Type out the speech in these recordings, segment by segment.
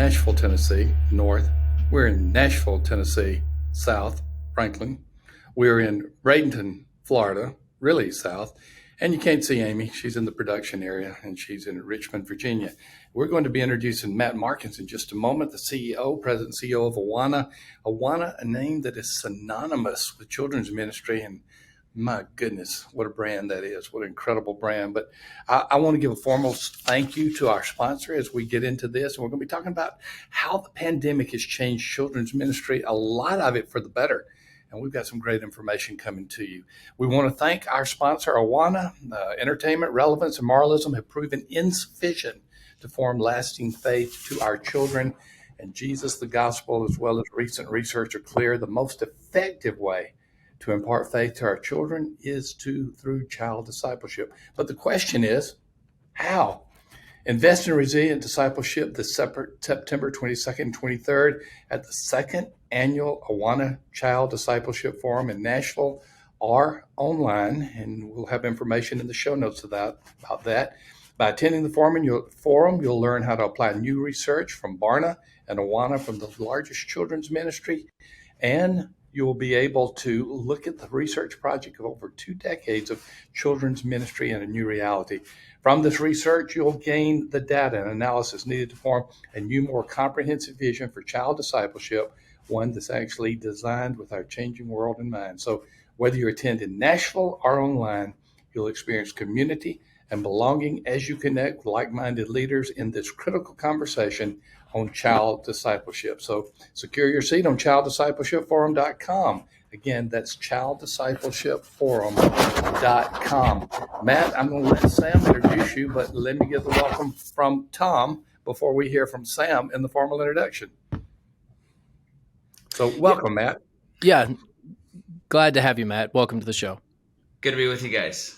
Nashville, Tennessee, north. We're in Nashville, Tennessee, south, Franklin. We're in Bradenton, Florida, really south. And you can't see Amy. She's in the production area, and she's in Richmond, Virginia. We're going to be introducing Matt Markins in just a moment, the president and CEO of AWANA. AWANA, a name that is synonymous with children's ministry, and my goodness, what a brand that is. What an incredible brand. But I want to give a formal thank you to our sponsor as we get into this. And we're going to be talking about how the pandemic has changed children's ministry, a lot of it for the better. And we've got some great information coming to you. We want to thank our sponsor, AWANA. Entertainment, relevance, and moralism have proven insufficient to form lasting faith to our children. And Jesus, the gospel, as well as recent research are clear. The most effective way to impart faith to our children is through child discipleship. But the question is, how? Invest in resilient discipleship this September 22nd and 23rd at the second annual AWANA Child Discipleship Forum in Nashville or online, and we'll have information in the show notes about that. By attending the forum, you'll learn how to apply new research from Barna and AWANA from the largest children's ministry, and you'll be able to look at the research project of over 2 decades of children's ministry in a new reality. From this research, you'll gain the data and analysis needed to form a new, more comprehensive vision for child discipleship, one that's actually designed with our changing world in mind. So whether you attend in Nashville or online, you'll experience community and belonging as you connect with like-minded leaders in this critical conversation on child discipleship. So secure your seat on childdiscipleshipforum.com. Again, that's childdiscipleshipforum.com. Matt, I'm going to let Sam introduce you, but let me get the welcome from Thom before we hear from Sam in the formal introduction. So welcome, Matt. Yeah, glad to have you, Matt. Welcome to the show. Good to be with you guys.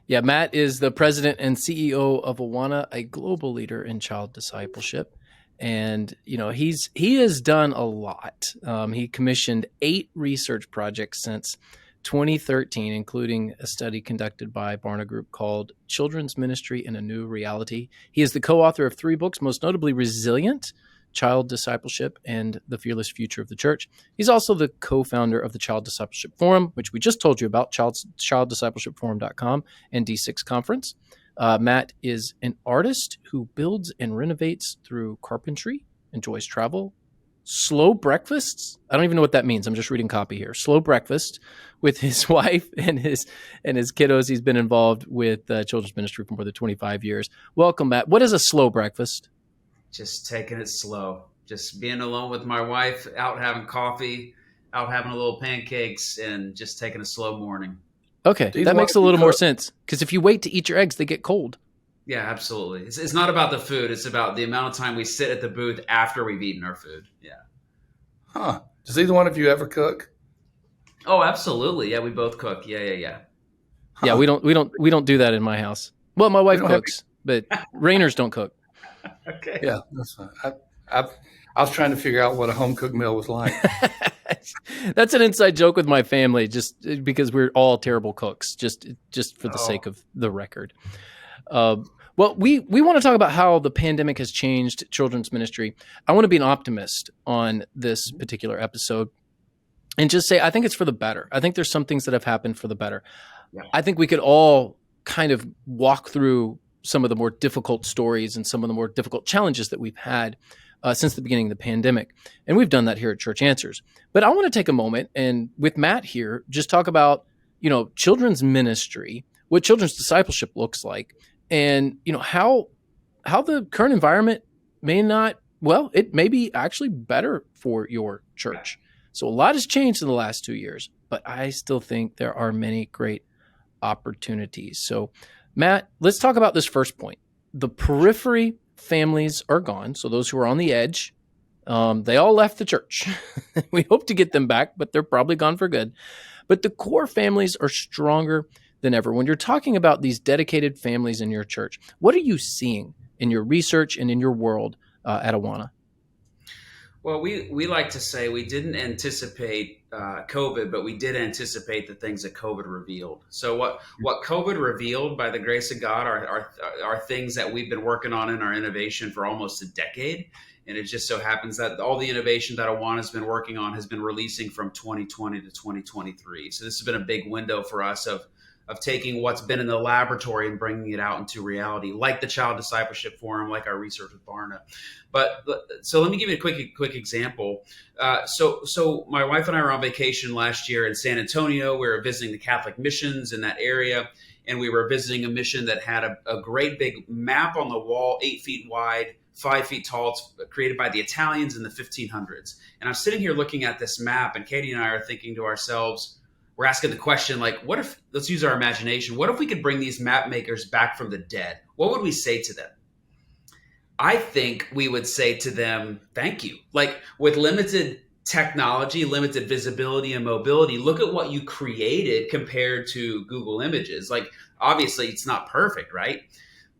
Yeah, Matt is the president and CEO of AWANA, a global leader in child discipleship. And, he has done a lot. He commissioned 8 research projects since 2013, including a study conducted by Barna Group called Children's Ministry in a New Reality. He is the co-author of 3 books, most notably Resilient, Child Discipleship, and The Fearless Future of the Church. He's also the co-founder of the Child Discipleship Forum, which we just told you about, childdiscipleshipforum.com, and D6 Conference. Matt is an artist who builds and renovates through carpentry, enjoys travel, slow breakfasts. I don't even know what that means. I'm just reading copy here. Slow breakfast with his wife and his kiddos. He's been involved with children's ministry for more than 25 years. Welcome, Matt. What is a slow breakfast? Just taking it slow. Just being alone with my wife, out having coffee, out having a little pancakes, and just taking a slow morning. Okay, that makes a little more sense, because if you wait to eat your eggs, they get cold. Yeah, absolutely. It's not about the food. It's about the amount of time we sit at the booth after we've eaten our food. Yeah. Huh. Does either one of you ever cook? Oh, absolutely. Yeah, we both cook. Yeah. Huh. Yeah, we don't do that in my house. Well, my wife cooks, but Rainers don't cook. Okay. Yeah, that's fine. I was trying to figure out what a home cooked meal was like. That's an inside joke with my family, just because we're all terrible cooks, just for the sake of the record. Well, we want to talk about how the pandemic has changed children's ministry. I want to be an optimist on this particular episode and just say I think it's for the better. I think there's some things that have happened for the better. Yeah. I think we could all kind of walk through some of the more difficult stories and some of the more difficult challenges that we've had since the beginning of the pandemic. And we've done that here at Church Answers. But I want to take a moment and with Matt here, just talk about, children's ministry, what children's discipleship looks like, and, how the current environment it may be actually better for your church. So a lot has changed in the last 2 years, but I still think there are many great opportunities. So Matt, let's talk about this first point. The periphery families are gone. So those who are on the edge, they all left the church. We hope to get them back, but they're probably gone for good. But the core families are stronger than ever. When you're talking about these dedicated families in your church, what are you seeing in your research and in your world at AWANA? Well, we like to say we didn't anticipate COVID, but we did anticipate the things that COVID revealed. So what COVID revealed, by the grace of God, are things that we've been working on in our innovation for almost a decade. And it just so happens that all the innovation that AWANA has been working on has been releasing from 2020 to 2023. So this has been a big window for us of taking what's been in the laboratory and bringing it out into reality, like the Child Discipleship Forum, like our research with Barna. But so let me give you a quick example. So my wife and I were on vacation last year in San Antonio. We were visiting the Catholic missions in that area, and we were visiting a mission that had a great big map on the wall, 8 feet wide, 5 feet tall. It's created by the Italians in the 1500s. And I'm sitting here looking at this map, and Katie and I are thinking to ourselves, we're asking the question, like, what if, let's use our imagination, what if we could bring these map makers back from the dead? What would we say to them? I think we would say to them, thank you. Like, with limited technology, limited visibility and mobility, look at what you created compared to Google Images. Like, obviously it's not perfect, right?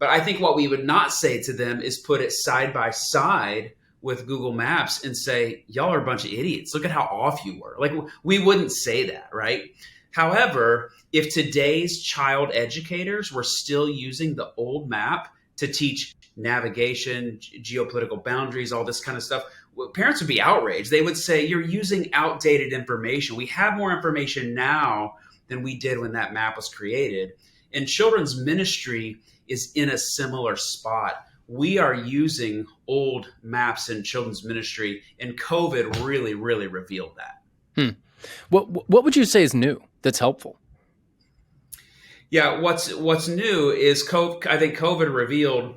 But I think what we would not say to them is put it side by side with Google Maps and say, y'all are a bunch of idiots. Look at how off you were. Like, we wouldn't say that, right? However, if today's child educators were still using the old map to teach navigation, geopolitical boundaries, all this kind of stuff, parents would be outraged. They would say, you're using outdated information. We have more information now than we did when that map was created. And children's ministry is in a similar spot. We are using old maps in children's ministry, and COVID really, really revealed that. What would you say is new that's helpful? Yeah, what's new is I think COVID revealed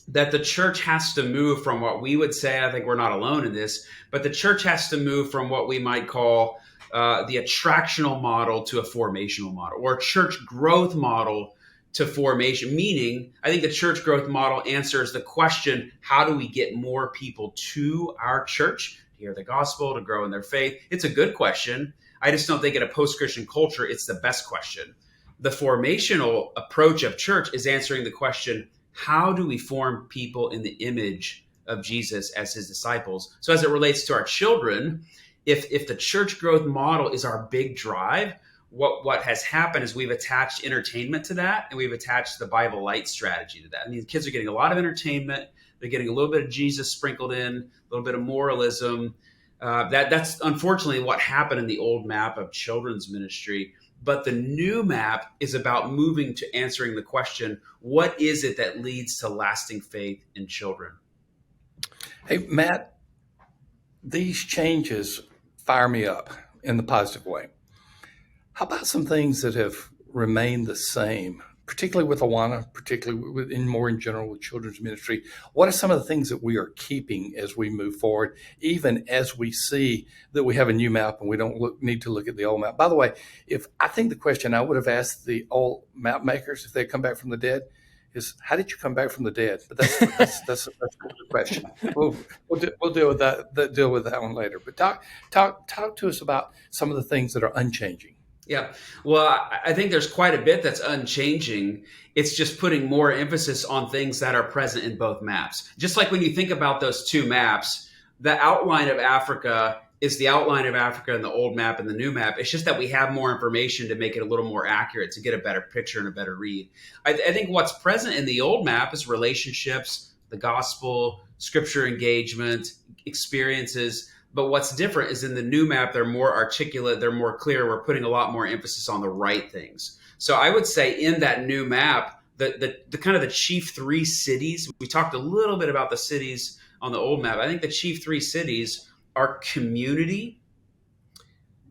that the church has to move from what we would say, I think we're not alone in this, but the church has to move from what we might call the attractional model to a formational model, or a church growth model to formation. Meaning, I think the church growth model answers the question, how do we get more people to our church to hear the gospel, to grow in their faith? It's a good question. I just don't think in a post-Christian culture, it's the best question. The formational approach of church is answering the question, how do we form people in the image of Jesus as his disciples? So as it relates to our children, if the church growth model is our big drive, what has happened is we've attached entertainment to that, and we've attached the Bible Light strategy to that. I mean, the kids are getting a lot of entertainment. They're getting a little bit of Jesus sprinkled in, a little bit of moralism. That's unfortunately what happened in the old map of children's ministry. But the new map is about moving to answering the question, what is it that leads to lasting faith in children? Hey, Matt, these changes fire me up in the positive way. How about some things that have remained the same, particularly with AWANA, particularly more in general with children's ministry? What are some of the things that we are keeping as we move forward, even as we see that we have a new map and we don't need to look at the old map? By the way, I think the question I would have asked the old map makers if they come back from the dead is, how did you come back from the dead? But that's a good question. We'll deal with that one later. But talk to us about some of the things that are unchanging. Yeah. Well, I think there's quite a bit that's unchanging. It's just putting more emphasis on things that are present in both maps. Just like when you think about those two maps, the outline of Africa is the outline of Africa in the old map and the new map. It's just that we have more information to make it a little more accurate, to get a better picture and a better read. I think what's present in the old map is relationships, the gospel, scripture engagement, experiences. But what's different is in the new map, they're more articulate, they're more clear. We're putting a lot more emphasis on the right things. So I would say in that new map, the kind of the chief three cities, we talked a little bit about the cities on the old map. I think the chief three cities are community,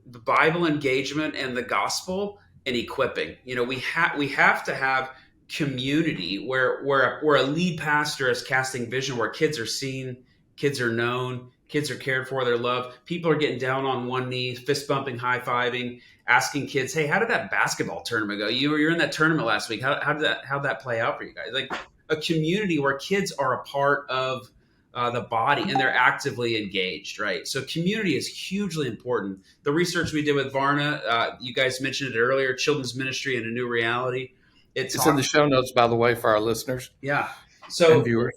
the Bible engagement, and the gospel, and equipping. You know, we have to have community where a lead pastor is casting vision, where kids are seen, kids are known, kids are cared for, they're loved. People are getting down on one knee, fist bumping, high fiving, asking kids, "Hey, how did that basketball tournament go? You were in that tournament last week. How'd that play out for you guys?" Like a community where kids are a part of the body and they're actively engaged, right? So community is hugely important. The research we did with Varna, you guys mentioned it earlier, children's ministry in a new reality. It's in the show notes, by the way, for our listeners. Yeah. So and viewers.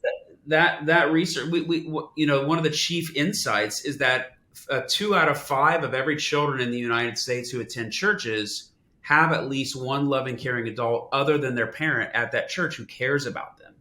That research, we one of the chief insights is that 2 out of 5 of every children in the United States who attend churches have at least one loving, caring adult other than their parent at that church who cares about them.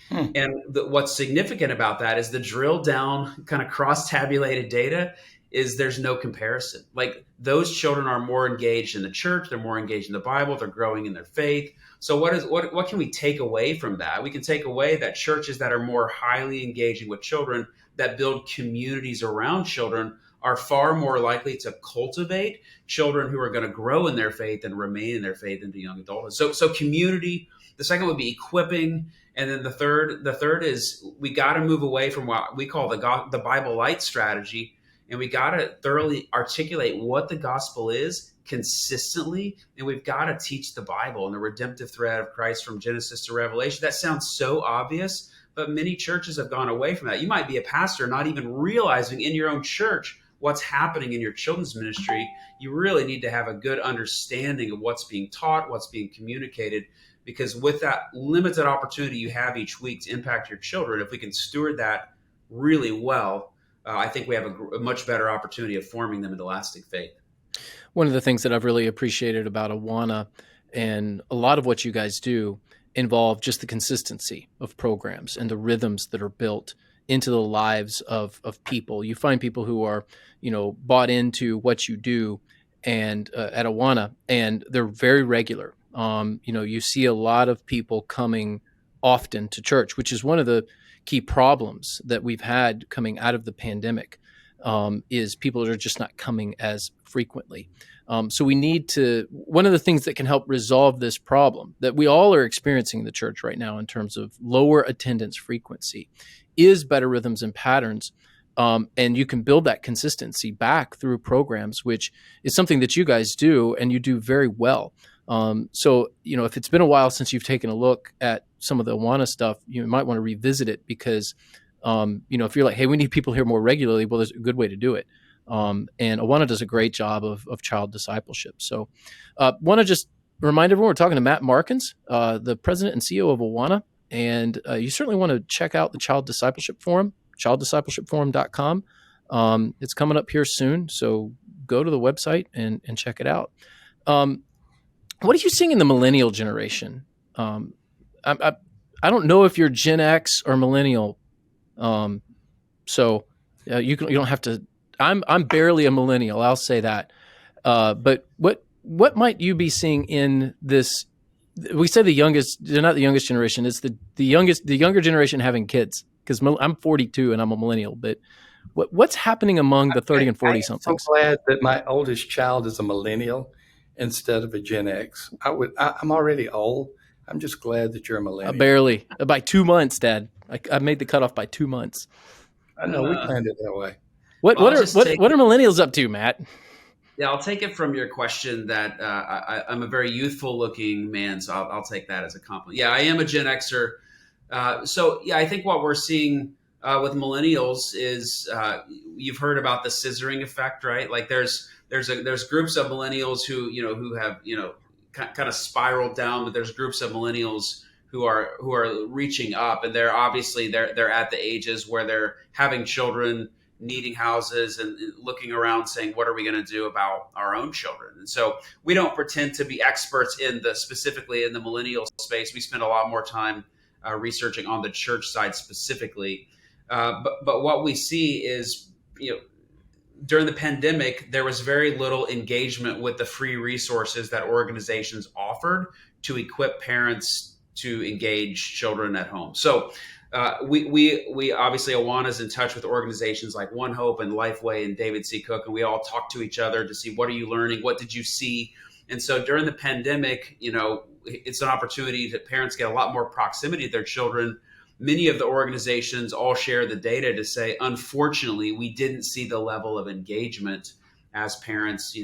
Hmm. And what's significant about that is the drill down kind of cross tabulated data is there's no comparison. Like those children are more engaged in the church, they're more engaged in the Bible, they're growing in their faith. So what can we take away from that? We can take away that churches that are more highly engaging with children, that build communities around children, are far more likely to cultivate children who are going to grow in their faith and remain in their faith into young adulthood. So community. The second would be equipping, and then the third is we got to move away from what we call the Bible light strategy, and we got to thoroughly articulate what the gospel is consistently, and we've got to teach the Bible and the redemptive thread of Christ from Genesis to Revelation. That sounds so obvious, but many churches have gone away from that. You might be a pastor not even realizing in your own church what's happening in your children's ministry. You really need to have a good understanding of what's being taught, what's being communicated, because with that limited opportunity you have each week to impact your children, if we can steward that really well, I think we have a much better opportunity of forming them into lasting faith. One of the things that I've really appreciated about AWANA and a lot of what you guys do involve just the consistency of programs and the rhythms that are built into the lives of people. You find people who are, bought into what you do and at AWANA, and they're very regular. You see a lot of people coming often to church, which is one of the key problems that we've had coming out of the pandemic, is people are just not coming as frequently. So we need to, one of the things that can help resolve this problem that we all are experiencing in the church right now in terms of lower attendance frequency is better rhythms and patterns. And you can build that consistency back through programs, which is something that you guys do and you do very well. So, if it's been a while since you've taken a look at some of the AWANA stuff, you might want to revisit it because, if you're like, hey, we need people here more regularly, well, there's a good way to do it. And AWANA does a great job of child discipleship. So want to just remind everyone, we're talking to Matt Markins, the president and CEO of AWANA. And you certainly want to check out the Child Discipleship Forum, childdiscipleshipforum.com. It's coming up here soon. So go to the website and check it out. What are you seeing in the millennial generation? I don't know if you're Gen X or millennial. So you don't have to. I'm barely a millennial. I'll say that. But what might you be seeing in this? We say the youngest. They're not the youngest generation. It's the younger generation having kids. Because I'm 42 and I'm a millennial. But what's happening among the 30 and 40 somethings? I'm so glad that my oldest child is a millennial instead of a Gen X. I'm already old. I'm just glad that you're a millennial. Barely. By 2 months, Dad. I made the cutoff by 2 months. I know we planned it that way. What are millennials up to, Matt? Yeah, I'll take it from your question that I'm a very youthful looking man, so I'll take that as a compliment. Yeah, I am a Gen Xer. I think what we're seeing with millennials is you've heard about the scissoring effect, right? Like there's groups of millennials who have kind of spiraled down, but there's groups of millennials who are reaching up, and they're at the ages where they're having children, needing houses, and looking around saying, what are we going to do about our own children? And so we don't pretend to be experts specifically in the millennial space. We spend a lot more time researching on the church side specifically. But what we see is, during the pandemic, there was very little engagement with the free resources that organizations offered to equip parents to engage children at home. So we obviously, AWANA is in touch with organizations like One Hope and Lifeway and David C. Cook, and we all talk to each other to see, what are you learning? What did you see? And so during the pandemic, it's an opportunity that parents get a lot more proximity to their children. Many of the organizations all share the data to say, unfortunately, we didn't see the level of engagement as parents,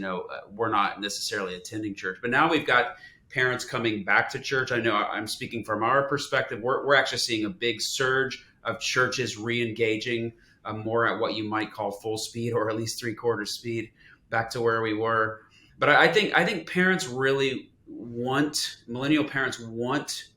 we're not necessarily attending church. But now we've got parents coming back to church. I know I'm speaking from our perspective. We're actually seeing a big surge of churches re-engaging more at what you might call full speed, or at least 3/4 speed, back to where we were. But I think parents really millennial parents want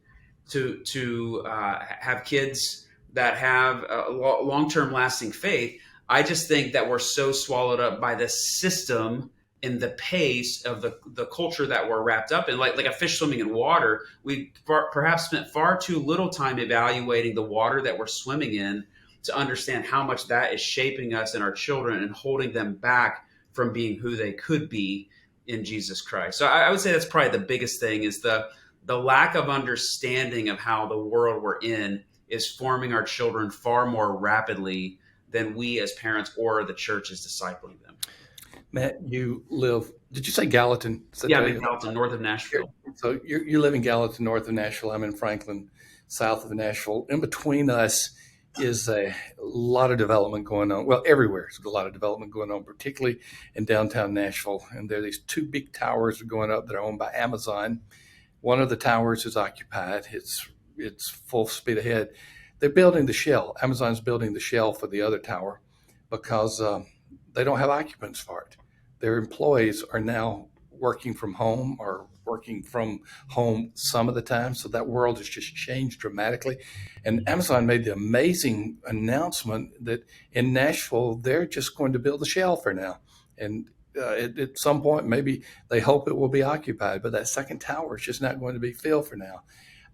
to have kids that have a long-term lasting faith. I just think that we're so swallowed up by the system in the pace of the culture that we're wrapped up in, like a fish swimming in water. We perhaps spent far too little time evaluating the water that we're swimming in to understand how much that is shaping us and our children and holding them back from being who they could be in Jesus Christ. So I would say that's probably the biggest thing, is the lack of understanding of how the world we're in is forming our children far more rapidly than we as parents or the church is discipling them. Matt, you live, did you say Gallatin? Yeah, I'm in Gallatin, north of Nashville. So you live in Gallatin, north of Nashville. I'm in Franklin, south of Nashville. In between us is a lot of development going on. Well, everywhere there's a lot of development going on, particularly in downtown Nashville. And there are these two big towers going up that are owned by Amazon. One of the towers is occupied. It's full speed ahead. They're building the shell. Amazon's building the shell for the other tower because they don't have occupants for it. Their employees are now working from home or working from home some of the time. So that world has just changed dramatically. And Amazon made the amazing announcement that in Nashville, they're just going to build the shell for now. And at some point, maybe they hope it will be occupied, but that second tower is just not going to be filled for now.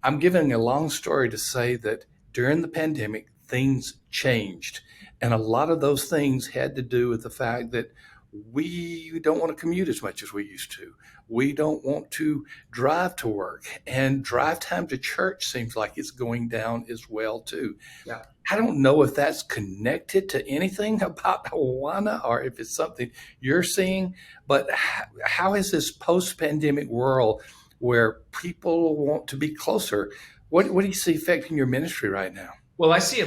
I'm giving a long story to say that during the pandemic, things changed. And a lot of those things had to do with the fact that we don't want to commute as much as we used to. We don't want to drive to work, and drive time to church seems like it's going down as well too. Yeah. I don't know if that's connected to anything about AWANA or if it's something you're seeing, but how is this post-pandemic world where people want to be closer? What do you see affecting your ministry right now? Well, I see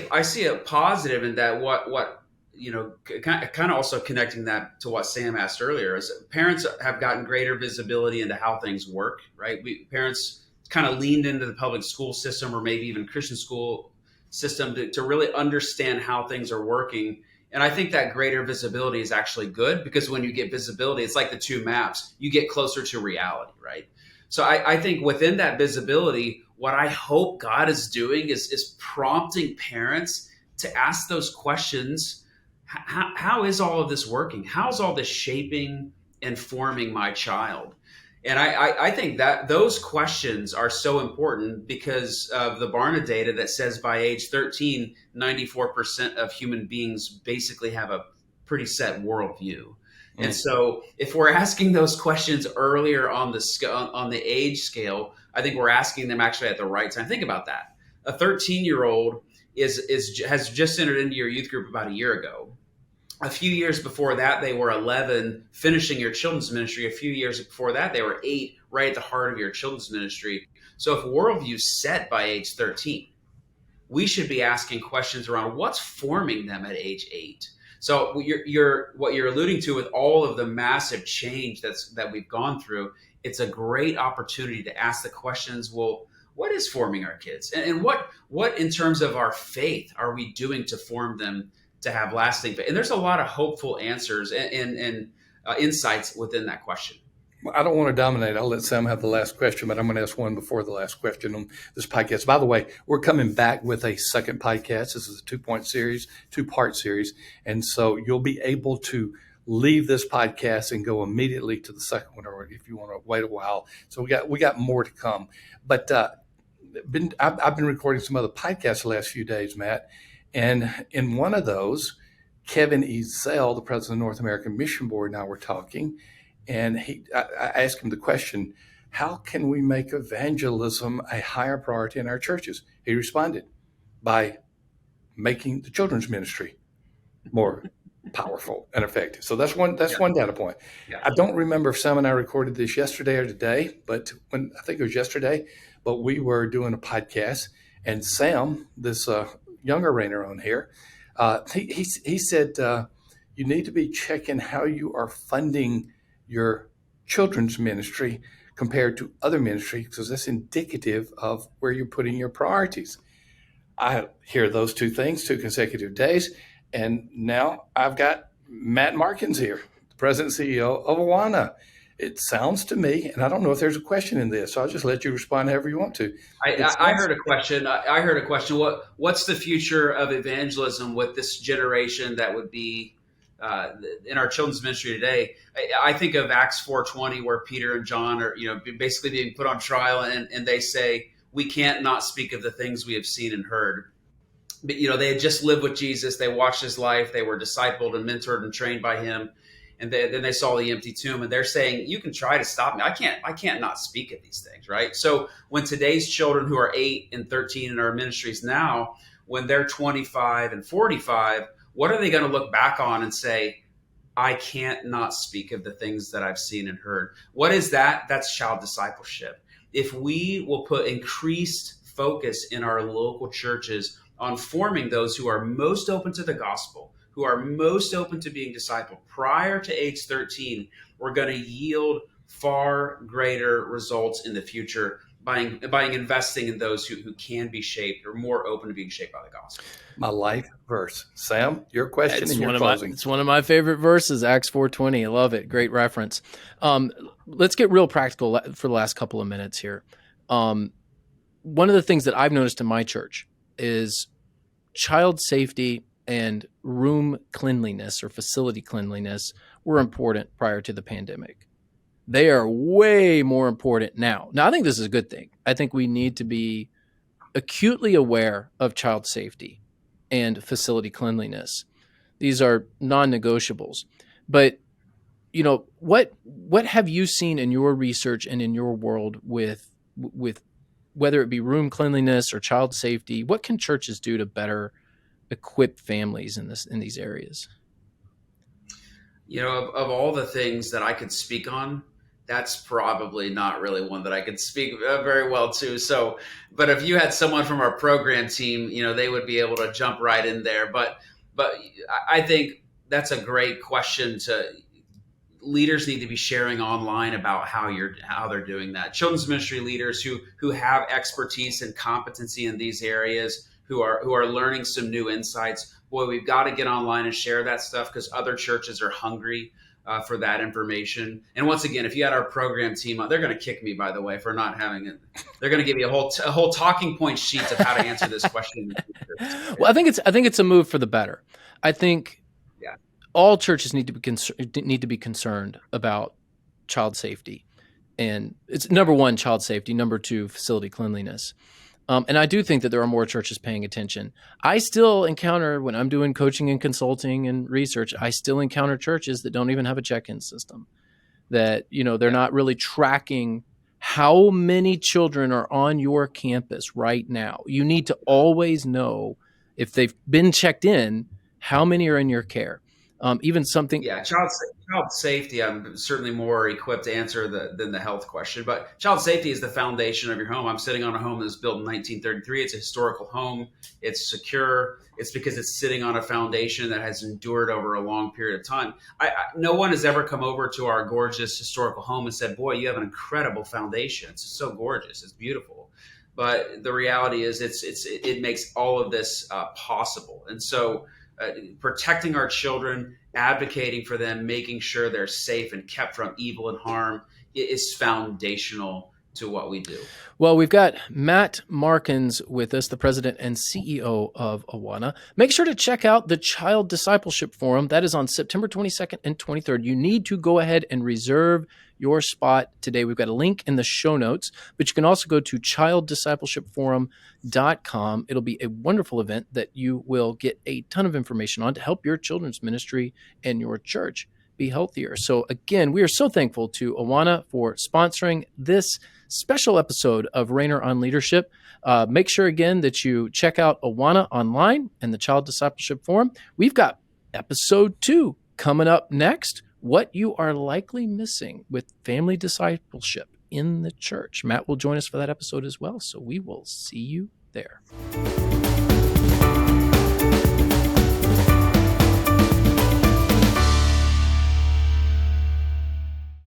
a positive in that. What kind of also connecting that to what Sam asked earlier, is parents have gotten greater visibility into how things work, right? Parents kind of leaned into the public school system or maybe even Christian school system to really understand how things are working. And I think that greater visibility is actually good, because when you get visibility, it's like the two maps, you get closer to reality, right? So I think within that visibility, what I hope God is doing is prompting parents to ask those questions. How is all of this working? How's all this shaping and forming my child? And I think that those questions are so important because of the Barna data that says by age 13, 94% of human beings basically have a pretty set worldview. And so if we're asking those questions earlier on the age scale, I think we're asking them actually at the right time. Think about that. A 13-year-old has just entered into your youth group about a year ago. A few years before that, they were 11, finishing your children's ministry. A few years before that, they were 8, right at the heart of your children's ministry. So if worldview's set by age 13, we should be asking questions around what's forming them at age 8. So what you're alluding to with all of the massive change that we've gone through, it's a great opportunity to ask the questions, well, what is forming our kids? And what in terms of our faith are we doing to form them to have lasting faith? And there's a lot of hopeful answers and insights within that question. I don't want to dominate. I'll let Sam have the last question, but I'm going to ask one before the last question on this podcast. By the way, we're coming back with a second podcast. This is a two-part series. And so you'll be able to leave this podcast and go immediately to the second one, or if you want to wait a while. So we got more to come. But I've been recording some other podcasts the last few days, Matt. And in one of those, Kevin Ezell, the president of the North American Mission Board, and I were talking. And I asked him the question, how can we make evangelism a higher priority in our churches? He responded by making the children's ministry more powerful and effective. So that's one data point. Yeah. I don't remember if Sam and I recorded this yesterday or today, but I think it was yesterday, but we were doing a podcast, and Sam, this younger Rainer on here, he said, you need to be checking how you are funding your children's ministry compared to other ministries, because that's indicative of where you're putting your priorities. I hear those two things 2 consecutive days, and now I've got Matt Markins here, the president and CEO of AWANA. It sounds to me, and I don't know if there's a question in this, so I'll just let you respond however you want to. I heard a question. I heard a question. What's the future of evangelism with this generation that would be in our children's ministry today. I think of Acts 4:20, where Peter and John are, basically being put on trial, and they say, "We can't not speak of the things we have seen and heard." But they had just lived with Jesus, they watched his life, they were discipled and mentored and trained by him, and then they saw the empty tomb, and they're saying, "You can try to stop me. I can't not speak of these things," right? So when today's children who are 8 and 13 in our ministries now, when they're 25 and 45, what are they going to look back on and say, "I can't not speak of the things that I've seen and heard"? What is that? That's child discipleship. If we will put increased focus in our local churches on forming those who are most open to the gospel, who are most open to being discipled prior to age 13, we're going to yield far greater results in the future by investing in those who can be shaped or more open to being shaped by the gospel. My life verse. Sam, your question It's and your one closing. It's one of my favorite verses, Acts 4:20. I love it. Great reference. Let's get real practical for the last couple of minutes here. One of the things that I've noticed in my church is child safety and room cleanliness or facility cleanliness were important prior to the pandemic. They are way more important now. Now, I think this is a good thing. I think we need to be acutely aware of child safety and facility cleanliness. These are non-negotiables. But, what have you seen in your research and in your world with whether it be room cleanliness or child safety? What can churches do to better equip families in these areas? Of all the things that I could speak on, that's probably not really one that I could speak very well to. So, but if you had someone from our program team, they would be able to jump right in there. But I think that's a great question. Leaders need to be sharing online about how they're doing that. Children's ministry leaders who have expertise and competency in these areas, who are learning some new insights. Boy, we've got to get online and share that stuff, because other churches are hungry for that information. And once again, if you had our program team, they're going to kick me, by the way, for not having it. They're going to give you a whole talking point sheet of how to answer this question. Well, I think it's a move for the better. I think all churches need to be concerned about child safety, and it's number one, child safety, number two, facility cleanliness. And I do think that there are more churches paying attention. I still encounter, when I'm doing coaching and consulting and research, I still encounter churches that don't even have a check-in system, that, they're not really tracking how many children are on your campus right now. You need to always know, if they've been checked in, how many are in your care. Even something. Yeah, child safety, I'm certainly more equipped to answer than the health question. But child safety is the foundation of your home. I'm sitting on a home that was built in 1933. It's a historical home. It's secure. It's because it's sitting on a foundation that has endured over a long period of time. No one has ever come over to our gorgeous historical home and said, "Boy, you have an incredible foundation. It's so gorgeous. It's beautiful." But the reality is, it makes all of this possible. And so, protecting our children, advocating for them, making sure they're safe and kept from evil and harm is foundational to what we do. Well, we've got Matt Markins with us, the president and CEO of AWANA. Make sure to check out the Child Discipleship Forum. That is on September 22nd and 23rd. You need to go ahead and reserve your spot today. We've got a link in the show notes, but you can also go to childdiscipleshipforum.com. It'll be a wonderful event that you will get a ton of information on to help your children's ministry and your church be healthier. So again, we are so thankful to AWANA for sponsoring this special episode of Rainer on Leadership. Make sure again that you check out AWANA online and the Child Discipleship Forum. We've got episode 2 coming up next. What you are likely missing with family discipleship in the church. Matt will join us for that episode as well, so we will see you there.